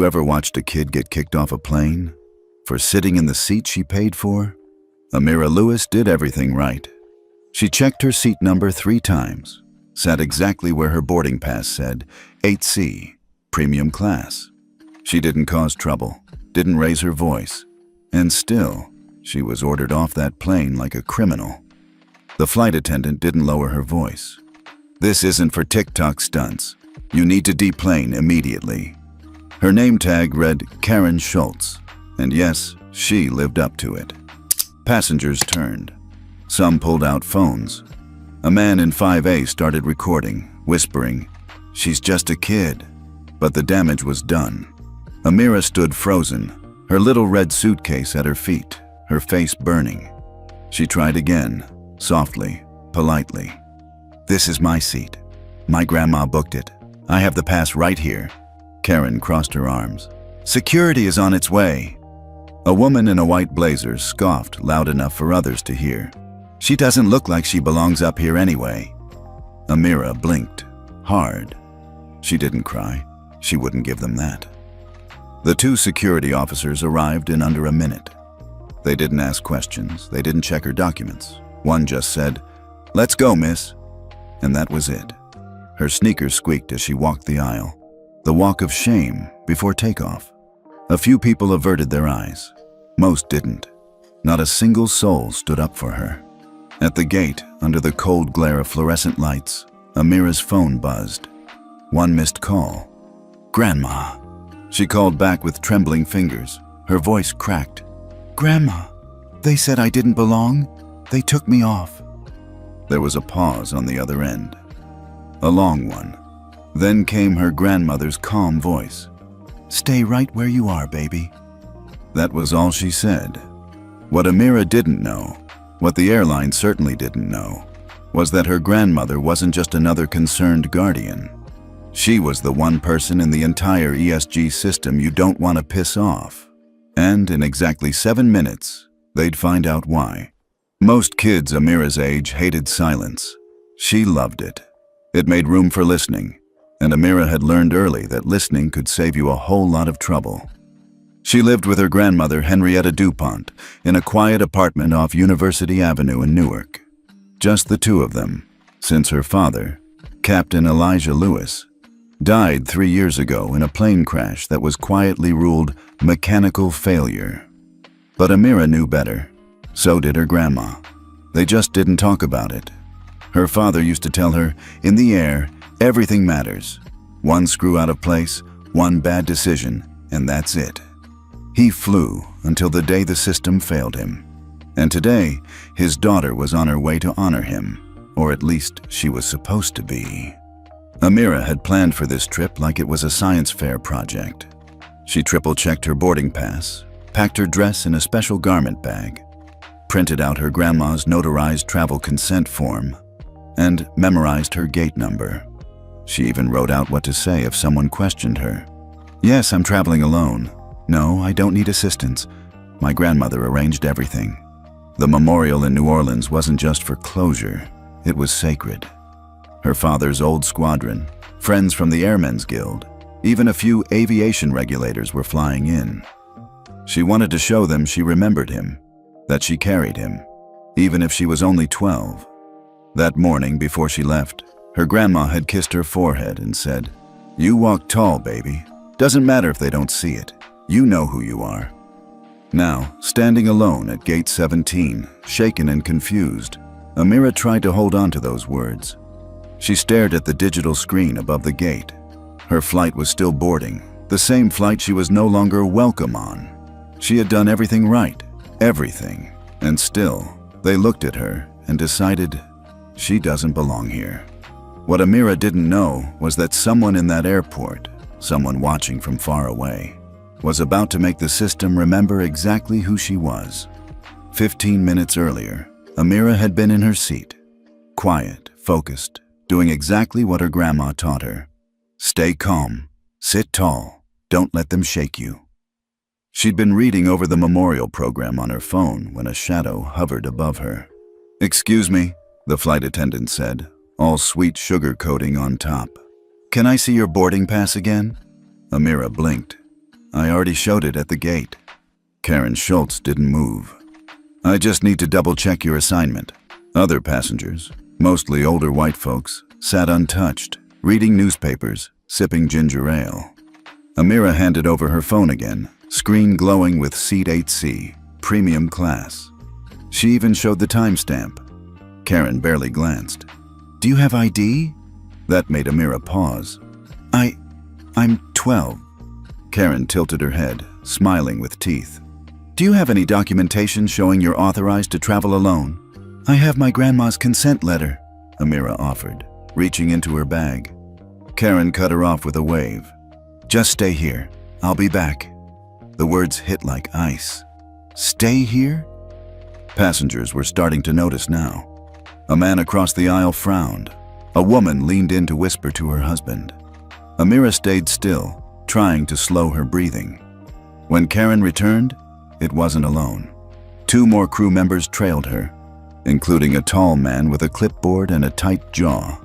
you ever watched a kid get kicked off a plane? For sitting in the seat she paid for? Amira Lewis did everything right. She checked her seat number 3 times, sat exactly where her boarding pass said, 8C, premium class. She didn't cause trouble, didn't raise her voice, and still, she was ordered off that plane like a criminal. The flight attendant didn't lower her voice. "This isn't for TikTok stunts. You need to deplane immediately." Her name tag read Karen Schultz, and yes, she lived up to it. Passengers turned. Some pulled out phones. A man in 5A started recording, whispering, "She's just a kid." But the damage was done. Amira stood frozen, her little red suitcase at her feet, her face burning. She tried again, softly, politely. "This is my seat. My grandma booked it. I have the pass right here." Karen crossed her arms. "Security is on its way." A woman in a white blazer scoffed loud enough for others to hear. "She doesn't look like she belongs up here anyway." Amira blinked, hard. She didn't cry. She wouldn't give them that. The 2 security officers arrived in under a minute. They didn't ask questions. They didn't check her documents. One just said, "Let's go, miss." And that was it. Her sneakers squeaked as she walked the aisle. The walk of shame before takeoff. A few people averted their eyes. Most didn't. Not a single soul stood up for her. At the gate, under the cold glare of fluorescent lights, Amira's phone buzzed. One missed call. "Grandma." She called back with trembling fingers. Her voice cracked. "Grandma, they said I didn't belong. They took me off." There was a pause on the other end. A long one. Then came her grandmother's calm voice. "Stay right where you are, baby." That was all she said. What Amira didn't know, what the airline certainly didn't know, was that her grandmother wasn't just another concerned guardian. She was the one person in the entire ESG system you don't want to piss off. And in exactly 7 minutes, they'd find out why. Most kids Amira's age hated silence. She loved it. It made room for listening, and Amira had learned early that listening could save you a whole lot of trouble. She lived with her grandmother, Henrietta DuPont, in a quiet apartment off University Avenue in Newark. Just the 2 of them, since her father, Captain Elijah Lewis, died 3 years ago in a plane crash that was quietly ruled mechanical failure. But Amira knew better. So did her grandma. They just didn't talk about it. Her father used to tell her, in the air, everything matters. One screw out of place, one bad decision, and that's it. He flew until the day the system failed him. And today, his daughter was on her way to honor him, or at least she was supposed to be. Amira had planned for this trip like it was a science fair project. She triple-checked her boarding pass, packed her dress in a special garment bag, printed out her grandma's notarized travel consent form, and memorized her gate number. She even wrote out what to say if someone questioned her. "Yes, I'm traveling alone. No, I don't need assistance. My grandmother arranged everything." The memorial in New Orleans wasn't just for closure, it was sacred. Her father's old squadron, friends from the Airmen's Guild, even a few aviation regulators were flying in. She wanted to show them she remembered him, that she carried him, even if she was only 12. That morning before she left, her grandma had kissed her forehead and said, "You walk tall, baby. Doesn't matter if they don't see it. You know who you are." Now, standing alone at gate 17, shaken and confused, Amira tried to hold on to those words. She stared at the digital screen above the gate. Her flight was still boarding, the same flight she was no longer welcome on. She had done everything right, everything, and still, they looked at her and decided she doesn't belong here. What Amira didn't know was that someone in that airport, someone watching from far away, was about to make the system remember exactly who she was. 15 minutes earlier, Amira had been in her seat, quiet, focused, doing exactly what her grandma taught her. Stay calm, sit tall, don't let them shake you. She'd been reading over the memorial program on her phone when a shadow hovered above her. "Excuse me," the flight attendant said, all sweet sugar coating on top. "Can I see your boarding pass again?" Amira blinked. I already showed it at the gate. Karen Schultz didn't move. I just need to double-check your assignment. Other passengers, mostly older white folks, sat untouched, reading newspapers, sipping ginger ale. Amira handed over her phone again, screen glowing with Seat 8C, premium class. She even showed the timestamp. Karen barely glanced. Do you have ID? That made Amira pause. I'm 12. Karen tilted her head, smiling with teeth. Do you have any documentation showing you're authorized to travel alone? I have my grandma's consent letter, Amira offered, reaching into her bag. Karen cut her off with a wave. Just stay here. I'll be back. The words hit like ice. Stay here? Passengers were starting to notice now. A man across the aisle frowned. A woman leaned in to whisper to her husband. Amira stayed still, trying to slow her breathing. When Karen returned, it wasn't alone. 2 more crew members trailed her, including a tall man with a clipboard and a tight jaw.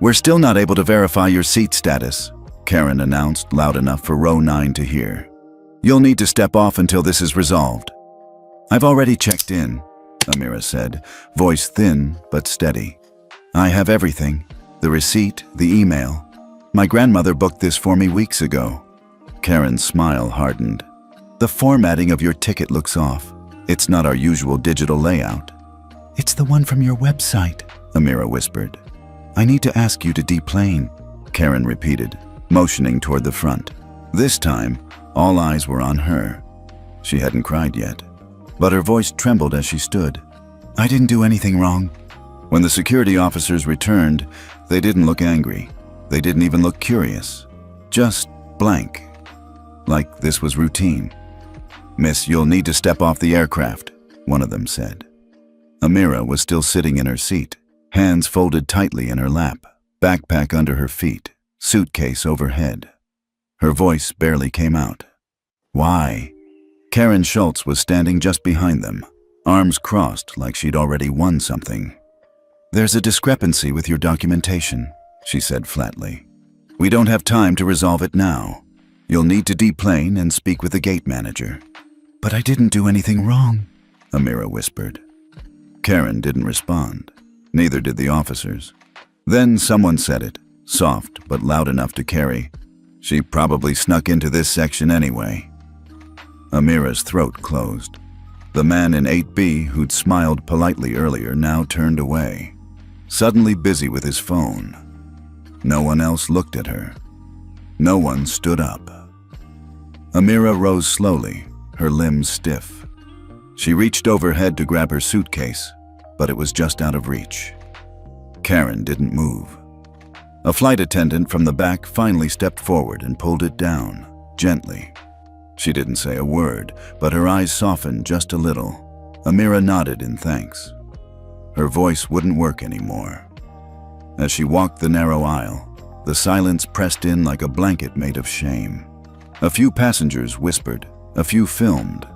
We're still not able to verify your seat status, Karen announced loud enough for row 9 to hear. You'll need to step off until this is resolved. I've already checked in, Amira said, voice thin but steady. I have everything, the receipt, the email. My grandmother booked this for me weeks ago. Karen's smile hardened. The formatting of your ticket looks off. It's not our usual digital layout. It's the one from your website, Amira whispered. I need to ask you to deplane, Karen repeated, motioning toward the front. This time, all eyes were on her. She hadn't cried yet, but her voice trembled as she stood. I didn't do anything wrong. When the security officers returned, they didn't look angry. They didn't even look curious. Just blank. Like this was routine. Miss, you'll need to step off the aircraft, one of them said. Amira was still sitting in her seat, hands folded tightly in her lap, backpack under her feet, suitcase overhead. Her voice barely came out. Why? Karen Schultz was standing just behind them, arms crossed like she'd already won something. There's a discrepancy with your documentation, she said flatly. We don't have time to resolve it now. You'll need to deplane and speak with the gate manager. But I didn't do anything wrong, Amira whispered. Karen didn't respond. Neither did the officers. Then someone said it, soft but loud enough to carry. She probably snuck into this section anyway. Amira's throat closed. The man in 8B who'd smiled politely earlier now turned away, suddenly busy with his phone. No one else looked at her. No one stood up. Amira rose slowly, her limbs stiff. She reached overhead to grab her suitcase, but it was just out of reach. Karen didn't move. A flight attendant from the back finally stepped forward and pulled it down, gently. She didn't say a word, but her eyes softened just a little. Amira nodded in thanks. Her voice wouldn't work anymore. As she walked the narrow aisle, the silence pressed in like a blanket made of shame. A few passengers whispered, a few filmed.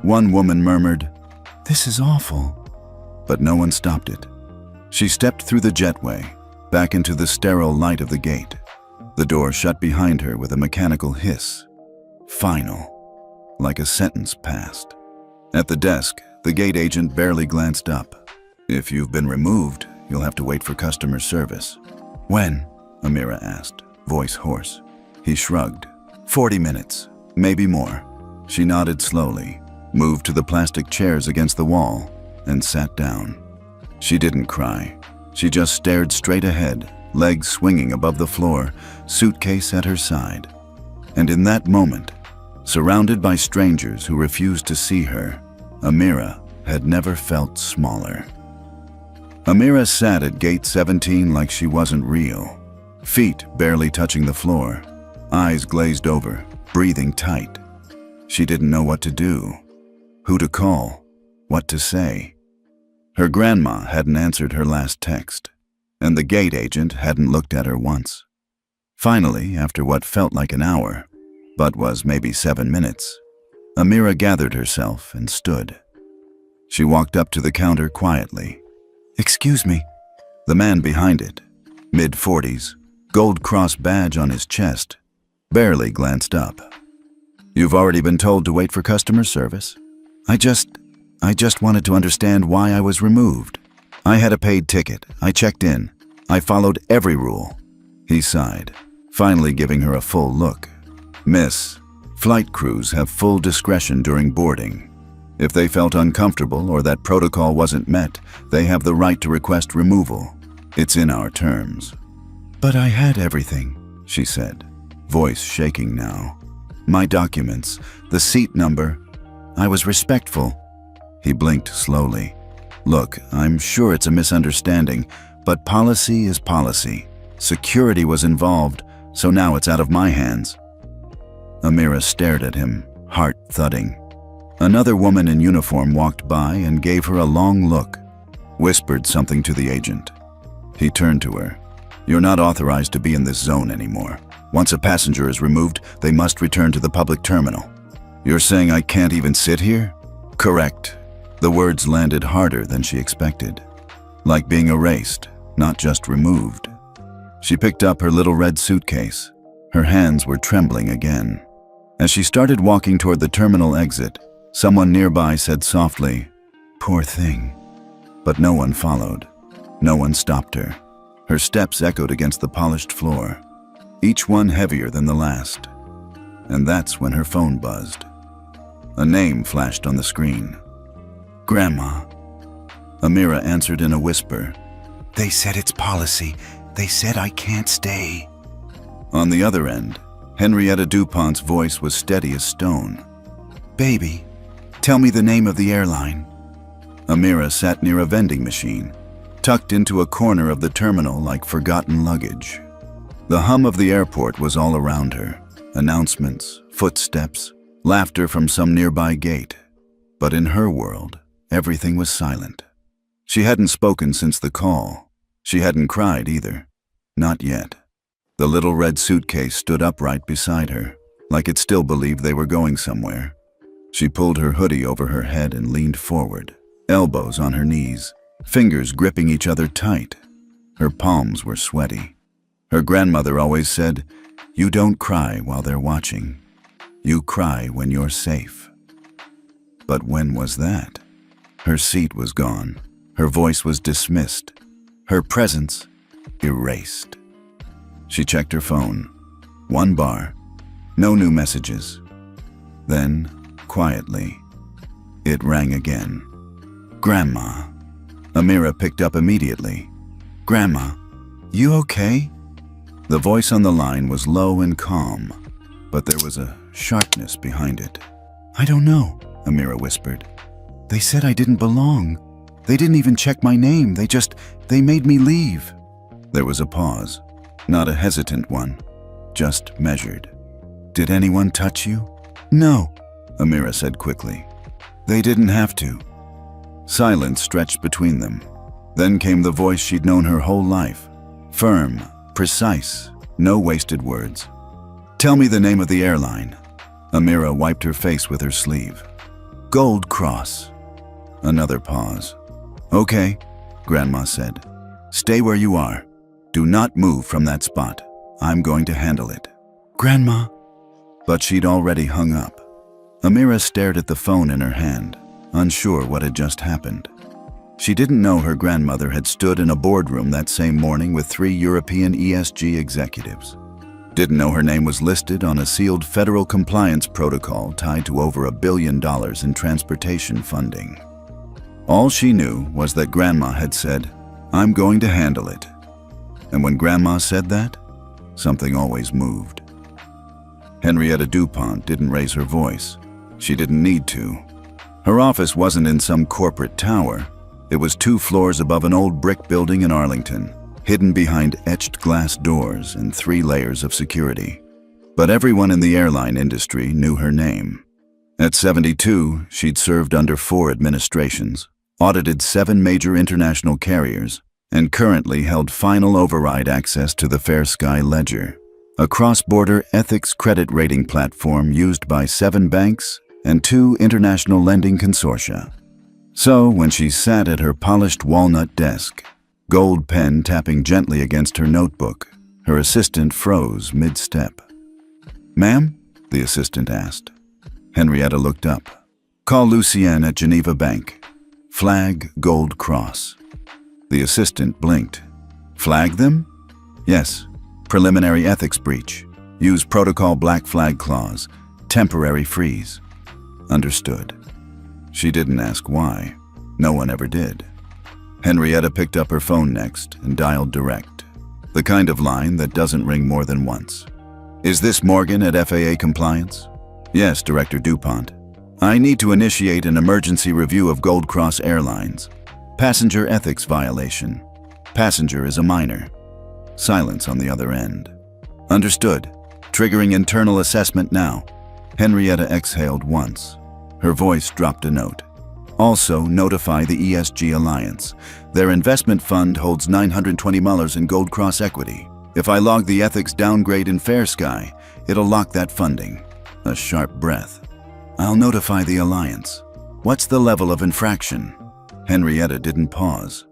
One woman murmured, "This is awful," but no one stopped it. She stepped through the jetway, back into the sterile light of the gate. The door shut behind her with a mechanical hiss. Final, like a sentence passed. At the desk, the gate agent barely glanced up. If you've been removed, you'll have to wait for customer service. When? Amira asked, voice hoarse. He shrugged. 40 minutes, maybe more. She nodded slowly, moved to the plastic chairs against the wall, and sat down. She didn't cry. She just stared straight ahead, legs swinging above the floor, suitcase at her side. And in that moment, surrounded by strangers who refused to see her, Amira had never felt smaller. Amira sat at gate 17 like she wasn't real, feet barely touching the floor, eyes glazed over, breathing tight. She didn't know what to do, who to call, what to say. Her grandma hadn't answered her last text, and the gate agent hadn't looked at her once. Finally, after what felt like an hour, but was maybe 7 minutes, Amira gathered herself and stood. She walked up to the counter quietly. "Excuse me." The man behind it, mid-40s, gold cross badge on his chest, barely glanced up. You've already been told to wait for customer service? I just wanted to understand why I was removed. I had a paid ticket. I checked in. I followed every rule. He sighed, finally giving her a full look. Miss, flight crews have full discretion during boarding. If they felt uncomfortable or that protocol wasn't met, they have the right to request removal. It's in our terms. But I had everything, she said, voice shaking now. My documents, the seat number. I was respectful. He blinked slowly. Look, I'm sure it's a misunderstanding, but policy is policy. Security was involved, so now it's out of my hands. Amira stared at him, heart thudding. Another woman in uniform walked by and gave her a long look, whispered something to the agent. He turned to her. You're not authorized to be in this zone anymore. Once a passenger is removed, they must return to the public terminal. You're saying I can't even sit here? Correct. The words landed harder than she expected. Like being erased, not just removed. She picked up her little red suitcase. Her hands were trembling again. As she started walking toward the terminal exit, someone nearby said softly, "Poor thing." But no one followed. No one stopped her. Her steps echoed against the polished floor, each one heavier than the last. And that's when her phone buzzed. A name flashed on the screen. Grandma. Amira answered in a whisper. They said it's policy. They said I can't stay. On the other end, Henrietta DuPont's voice was steady as stone. Baby, tell me the name of the airline. Amira sat near a vending machine, tucked into a corner of the terminal like forgotten luggage. The hum of the airport was all around her. Announcements, footsteps, laughter from some nearby gate. But in her world, everything was silent. She hadn't spoken since the call. She hadn't cried either. Not yet. The little red suitcase stood upright beside her, like it still believed they were going somewhere. She pulled her hoodie over her head and leaned forward, elbows on her knees, fingers gripping each other tight. Her palms were sweaty. Her grandmother always said, "You don't cry while they're watching. You cry when you're safe." But when was that? Her seat was gone. Her voice was dismissed. Her presence erased. She checked her phone. 1 bar. No new messages. Then, quietly, it rang again. Grandma. Amira picked up immediately. Grandma, you okay? The voice on the line was low and calm, but there was a sharpness behind it. I don't know, Amira whispered. They said I didn't belong. They didn't even check my name. They made me leave. There was a pause, not a hesitant one, just measured. Did anyone touch you? No, Amira said quickly. They didn't have to. Silence stretched between them. Then came the voice she'd known her whole life. Firm, precise, no wasted words. Tell me the name of the airline. Amira wiped her face with her sleeve. Gold Cross. Another pause. Okay, Grandma said. Stay where you are. Do not move from that spot. I'm going to handle it. Grandma. But she'd already hung up. Amira stared at the phone in her hand, unsure what had just happened. She didn't know her grandmother had stood in a boardroom that same morning with 3 European ESG executives. Didn't know her name was listed on a sealed federal compliance protocol tied to over $1 billion in transportation funding. All she knew was that Grandma had said, I'm going to handle it. And when Grandma said that, something always moved. Henrietta DuPont didn't raise her voice. She didn't need to. Her office wasn't in some corporate tower. It was 2 floors above an old brick building in Arlington, hidden behind etched glass doors and 3 layers of security. But everyone in the airline industry knew her name. At 72, she'd served under 4 administrations, audited 7 major international carriers, and currently held final override access to the Fair Sky Ledger, a cross-border ethics credit rating platform used by 7 banks and 2 international lending consortia. So when she sat at her polished walnut desk, gold pen tapping gently against her notebook, her assistant froze mid-step. Ma'am? The assistant asked. Henrietta looked up. Call Lucienne at Geneva Bank. Flag Gold Cross. The assistant blinked. Flag them? Yes. Preliminary ethics breach. Use protocol black flag clause. Temporary freeze. Understood. She didn't ask why. No one ever did. Henrietta picked up her phone next and dialed direct. The kind of line that doesn't ring more than once. Is this Morgan at FAA Compliance? Yes, Director DuPont. I need to initiate an emergency review of Gold Cross Airlines. Passenger ethics violation. Passenger is a minor. Silence on the other end. Understood. Triggering internal assessment now. Henrietta exhaled once. Her voice dropped a note. Also, notify the ESG Alliance. Their investment fund holds $920 in Gold Cross equity. If I log the ethics downgrade in Fair Sky, it'll lock that funding. A sharp breath. I'll notify the Alliance. What's the level of infraction? Henrietta didn't pause.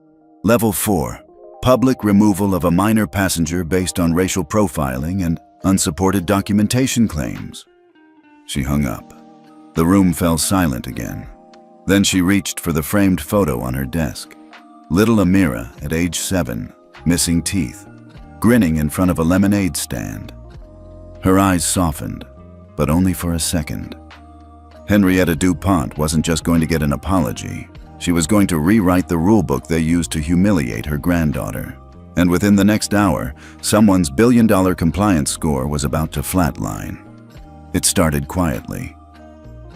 Level 4. Public removal of a minor passenger based on racial profiling and unsupported documentation claims. She hung up. The room fell silent again. Then she reached for the framed photo on her desk. Little Amira, at age 7, missing teeth, grinning in front of a lemonade stand. Her eyes softened, but only for a second. Henrietta DuPont wasn't just going to get an apology. She was going to rewrite the rulebook they used to humiliate her granddaughter. And within the next hour, someone's billion-dollar compliance score was about to flatline. It started quietly.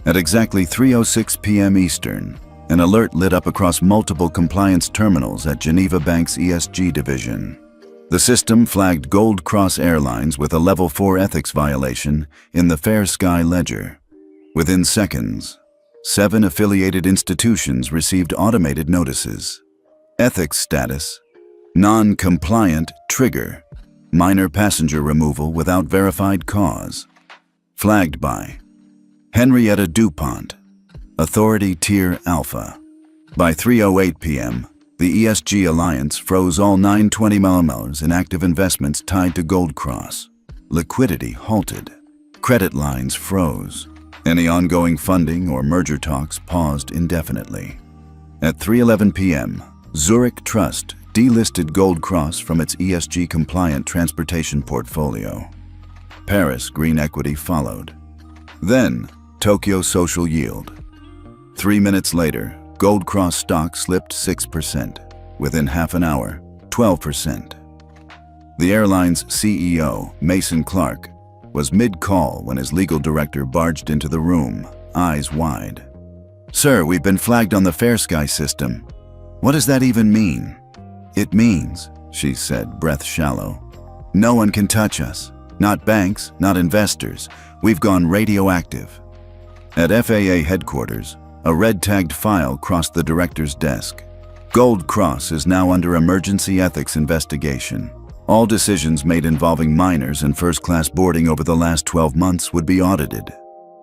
At exactly 3:06 p.m. Eastern, an alert lit up across multiple compliance terminals at Geneva Bank's ESG division. The system flagged Gold Cross Airlines with a Level 4 ethics violation in the Fair Sky ledger. Within seconds, 7 affiliated institutions received automated notices. Ethics status: non-compliant trigger, minor passenger removal without verified cause. Flagged by Henrietta DuPont, Authority Tier Alpha. By 3:08 p.m., the ESG Alliance froze all $920 in active investments tied to Gold Cross. Liquidity halted. Credit lines froze. Any ongoing funding or merger talks paused indefinitely. At 3:11 p.m., Zurich Trust delisted Gold Cross from its ESG-compliant transportation portfolio. Paris Green Equity followed. Then, Tokyo Social Yield. 3 minutes later, Gold Cross stock slipped 6%. Within half an hour, 12%. The airline's CEO, Mason Clark, was mid-call when his legal director barged into the room, eyes wide. Sir, we've been flagged on the Fair Sky system. What does that even mean? It means, she said, breath shallow, no one can touch us. Not banks, not investors. We've gone radioactive. At FAA headquarters, a red-tagged file crossed the director's desk. Gold Cross is now under emergency ethics investigation. All decisions made involving minors and first-class boarding over the last 12 months would be audited.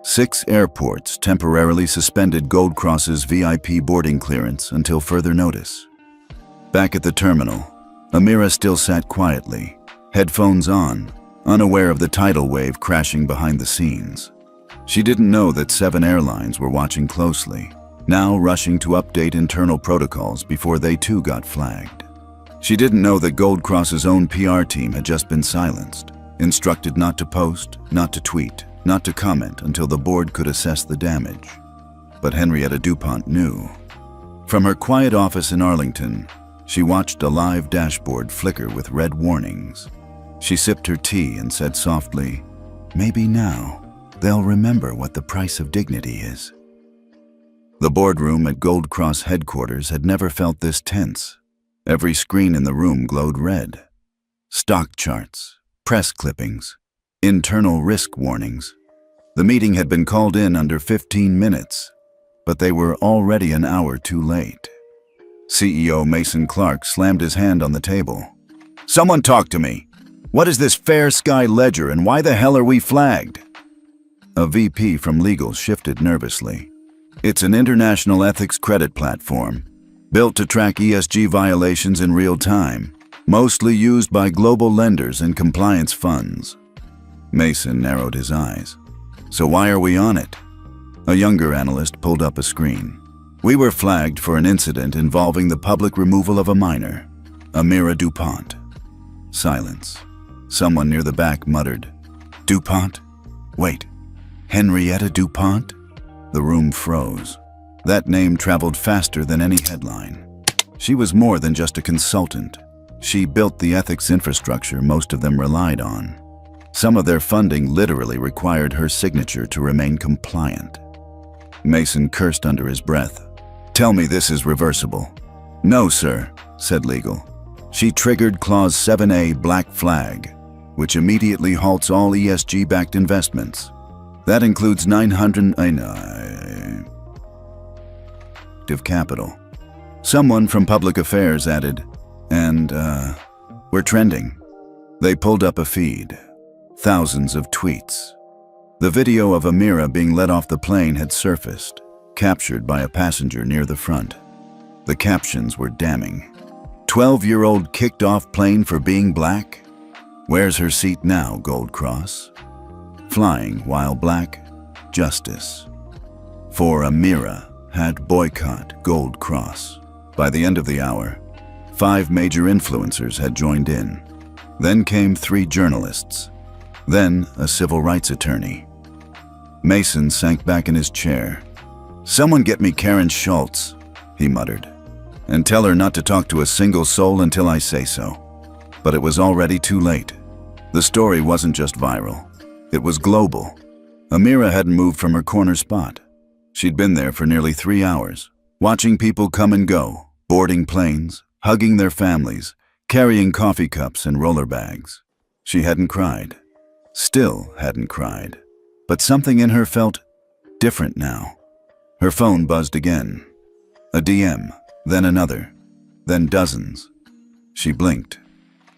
6 airports temporarily suspended Gold Cross's VIP boarding clearance until further notice. Back at the terminal, Amira still sat quietly, headphones on, unaware of the tidal wave crashing behind the scenes. She didn't know that 7 airlines were watching closely, now rushing to update internal protocols before they too got flagged. She didn't know that Gold Cross's own PR team had just been silenced, instructed not to post, not to tweet, not to comment until the board could assess the damage. But Henrietta DuPont knew. From her quiet office in Arlington, she watched a live dashboard flicker with red warnings. She sipped her tea and said softly, "Maybe now they'll remember what the price of dignity is." The boardroom at Gold Cross headquarters had never felt this tense. Every screen in the room glowed red. Stock charts, press clippings, internal risk warnings. The meeting had been called in under 15 minutes, but they were already an hour too late. CEO Mason Clark slammed his hand on the table. "Someone talk to me! What is this Fair Sky ledger and why the hell are we flagged?" A VP from legal shifted nervously. "It's an international ethics credit platform, built to track ESG violations in real time, mostly used by global lenders and compliance funds." Mason narrowed his eyes. "So why are we on it?" A younger analyst pulled up a screen. We were flagged for an incident involving the public removal of a minor, Amira DuPont. Silence. Someone near the back muttered, DuPont? Wait, Henrietta DuPont? The room froze. That name traveled faster than any headline. She was more than just a consultant. She built the ethics infrastructure most of them relied on. Some of their funding literally required her signature to remain compliant. Mason cursed under his breath. Tell me this is reversible. No, sir, said legal. She triggered Clause 7A Black Flag, which immediately halts all ESG-backed investments. That includes 900 capital. Someone from public affairs added, and, we're trending. They pulled up a feed. Thousands of tweets. The video of Amira being let off the plane had surfaced, captured by a passenger near the front. The captions were damning. 12-year-old kicked off plane for being black? Where's her seat now, Gold Cross? Flying while black, justice. For Amira had boycott Gold Cross. By the end of the hour, 5 major influencers had joined in. Then came 3 journalists. Then a civil rights attorney. Mason sank back in his chair. Someone get me Karen Schultz, he muttered, and tell her not to talk to a single soul until I say so. But it was already too late. The story wasn't just viral. It was global. Amira hadn't moved from her corner spot. She'd been there for nearly 3 hours, watching people come and go, boarding planes, hugging their families, carrying coffee cups and roller bags. She hadn't cried. Still hadn't cried. But something in her felt different now. Her phone buzzed again. A DM, then another, then dozens. She blinked.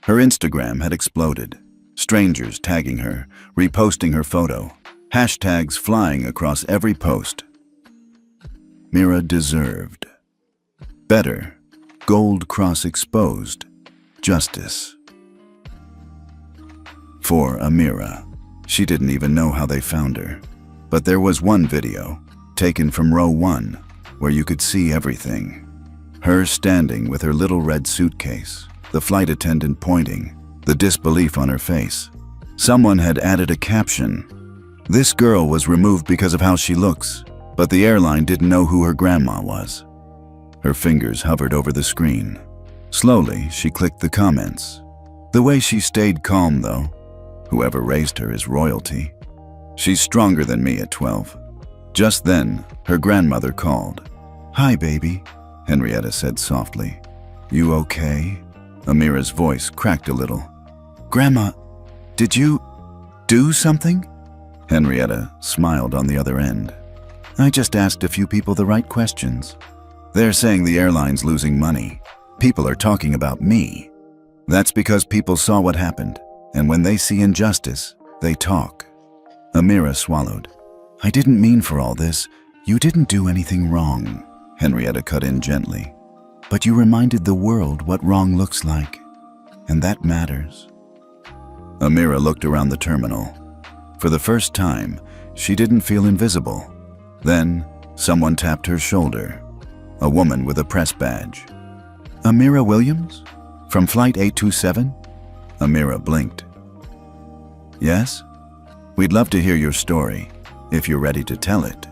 Her Instagram had exploded. Strangers tagging her, reposting her photo, hashtags flying across every post. Mira deserved better. Gold Cross exposed. Justice. For Amira. She didn't even know how they found her. But there was one video, taken from row 1, where you could see everything. Her standing with her little red suitcase, the flight attendant pointing, the disbelief on her face. Someone had added a caption. This girl was removed because of how she looks, but the airline didn't know who her grandma was. Her fingers hovered over the screen. Slowly, she clicked the comments. The way she stayed calm, though. Whoever raised her is royalty. She's stronger than me at 12. Just then, her grandmother called. Hi, baby, Henrietta said softly. You okay? Amira's voice cracked a little. Grandma, did you do something? Henrietta smiled on the other end. I just asked a few people the right questions. They're saying the airline's losing money. People are talking about me. That's because people saw what happened. And when they see injustice, they talk. Amira swallowed. I didn't mean for all this. You didn't do anything wrong, Henrietta cut in gently. But you reminded the world what wrong looks like. And that matters. Amira looked around the terminal. For the first time, she didn't feel invisible. Then, someone tapped her shoulder. A woman with a press badge. Amira Williams? From Flight 827? Amira blinked. Yes? We'd love to hear your story, if you're ready to tell it.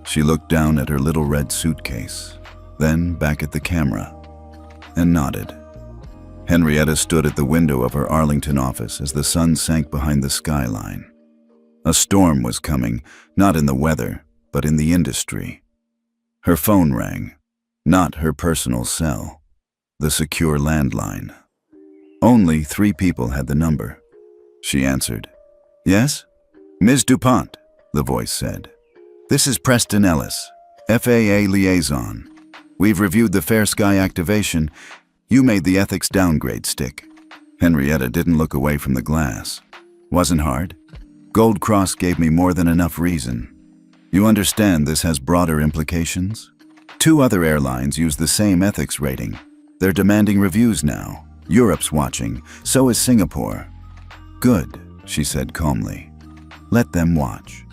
She looked down at her little red suitcase, then back at the camera, and nodded. Henrietta stood at the window of her Arlington office as the sun sank behind the skyline. A storm was coming, not in the weather, but in the industry. Her phone rang, not her personal cell, the secure landline. Only 3 people had the number. She answered. Yes? Ms. DuPont, the voice said. This is Preston Ellis, FAA liaison. We've reviewed the Fair Sky activation. You made the ethics downgrade stick. Henrietta didn't look away from the glass. Wasn't hard. Gold Cross gave me more than enough reason. You understand this has broader implications? 2 other airlines use the same ethics rating. They're demanding reviews now. Europe's watching, so is Singapore. Good, she said calmly. Let them watch.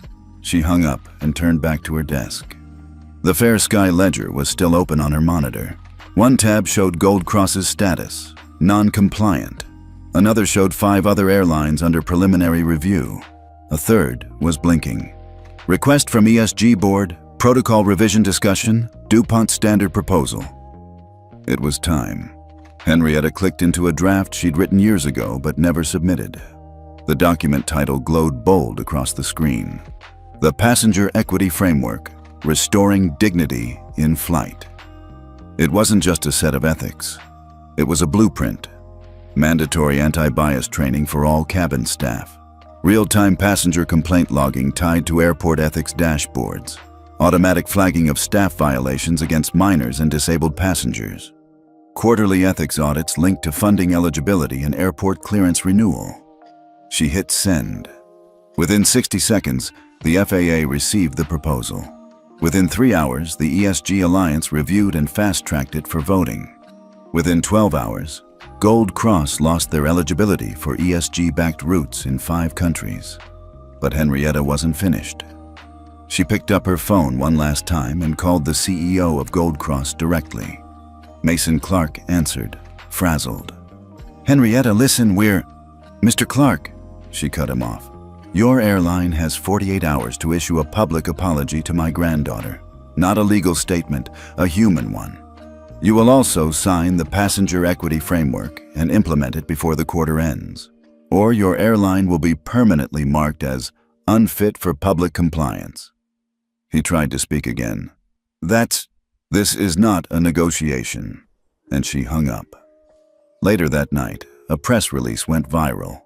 She hung up and turned back to her desk. The Fair Sky ledger was still open on her monitor. One tab showed Gold Cross's status, non-compliant. Another showed 5 other airlines under preliminary review. A third was blinking. Request from ESG Board, protocol revision discussion, DuPont standard proposal. It was time. Henrietta clicked into a draft she'd written years ago but never submitted. The document title glowed bold across the screen. The Passenger Equity Framework, Restoring Dignity in Flight. It wasn't just a set of ethics. It was a blueprint. Mandatory anti-bias training for all cabin staff. Real-time passenger complaint logging tied to airport ethics dashboards. Automatic flagging of staff violations against minors and disabled passengers. Quarterly ethics audits linked to funding eligibility and airport clearance renewal. She hit send. Within 60 seconds, the FAA received the proposal. Within 3 hours, the ESG Alliance reviewed and fast-tracked it for voting. Within 12 hours, Gold Cross lost their eligibility for ESG-backed routes in 5 countries. But Henrietta wasn't finished. She picked up her phone one last time and called the CEO of Gold Cross directly. Mason Clark answered, frazzled. "Henrietta, listen, Mr. Clark," she cut him off. "Your airline has 48 hours to issue a public apology to my granddaughter. Not a legal statement, a human one. You will also sign the Passenger Equity Framework and implement it before the quarter ends, or your airline will be permanently marked as unfit for public compliance." He tried to speak again. This is not a negotiation," and she hung up. Later that night, a press release went viral.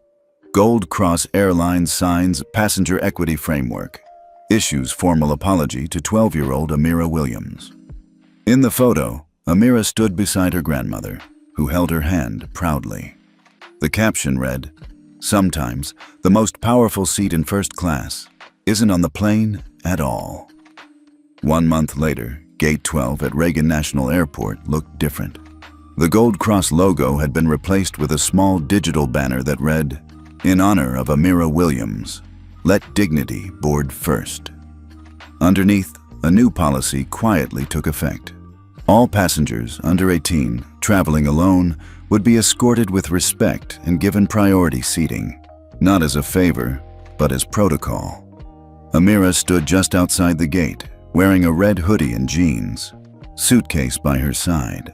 Gold Cross Airlines signs Passenger Equity Framework, issues formal apology to 12-year-old Amira Williams. In the photo, Amira stood beside her grandmother, who held her hand proudly. The caption read, "Sometimes the most powerful seat in first class isn't on the plane at all." 1 month later, Gate 12 at Reagan National Airport looked different. The Gold Cross logo had been replaced with a small digital banner that read, "In honor of Amira Williams, let dignity board first." Underneath, a new policy quietly took effect. All passengers under 18 traveling alone would be escorted with respect and given priority seating, not as a favor, but as protocol. Amira stood just outside the gate, wearing a red hoodie and jeans, suitcase by her side.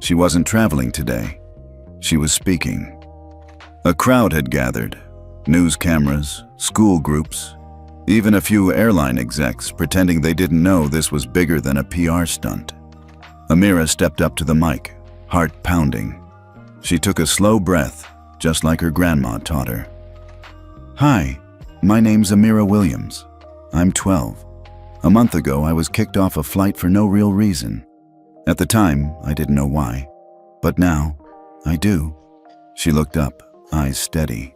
She wasn't traveling today. She was speaking. A crowd had gathered, news cameras, school groups, even a few airline execs pretending they didn't know this was bigger than a PR stunt. Amira stepped up to the mic, heart pounding. She took a slow breath, just like her grandma taught her. "Hi, my name's Amira Williams. I'm 12. A month ago, I was kicked off a flight for no real reason. At the time, I didn't know why, but now, I do." She looked up, eyes steady.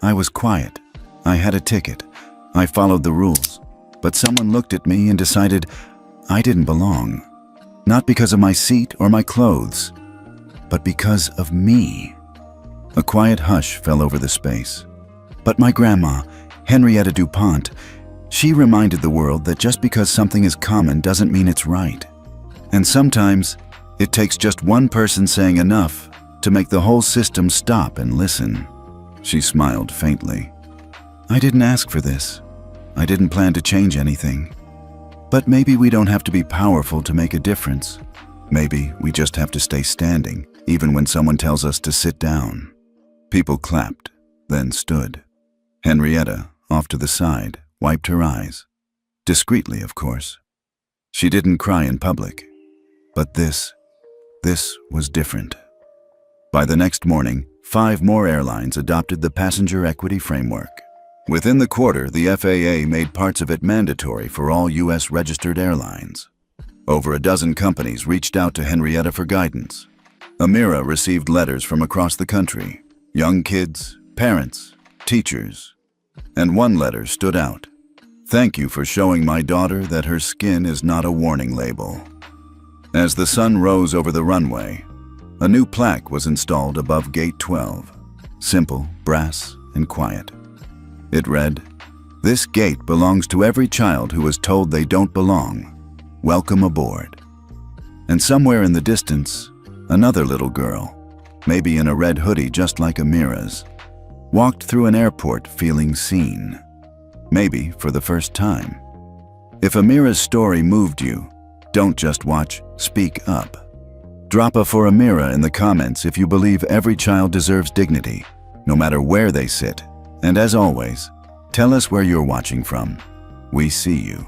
"I was quiet. I had a ticket. I followed the rules. But someone looked at me and decided I didn't belong. Not because of my seat or my clothes, but because of me." A quiet hush fell over the space. "But my grandma, Henrietta DuPont, she reminded the world that just because something is common doesn't mean it's right. And sometimes, it takes just one person saying enough to make the whole system stop and listen." She smiled faintly. "I didn't ask for this. I didn't plan to change anything. But maybe we don't have to be powerful to make a difference. Maybe we just have to stay standing, even when someone tells us to sit down." People clapped, then stood. Henrietta, off to the side, wiped her eyes. Discreetly, of course. She didn't cry in public. But this was different. By the next morning, 5 more airlines adopted the Passenger Equity Framework. Within the quarter, the FAA made parts of it mandatory for all U.S. registered airlines. Over a dozen companies reached out to Henrietta for guidance. Amira received letters from across the country, young kids, parents, teachers. And one letter stood out. "Thank you for showing my daughter that her skin is not a warning label." As the sun rose over the runway, a new plaque was installed above Gate 12, simple, brass, and quiet. It read, This gate belongs to every child who was told they don't belong. Welcome aboard. And somewhere in the distance, another little girl, maybe in a red hoodie just like Amira's, walked through an airport feeling seen. Maybe for the first time. If Amira's story moved you, don't just watch, speak up. Drop a "for Amira" in the comments if you believe every child deserves dignity, no matter where they sit. And as always, tell us where you're watching from. We see you.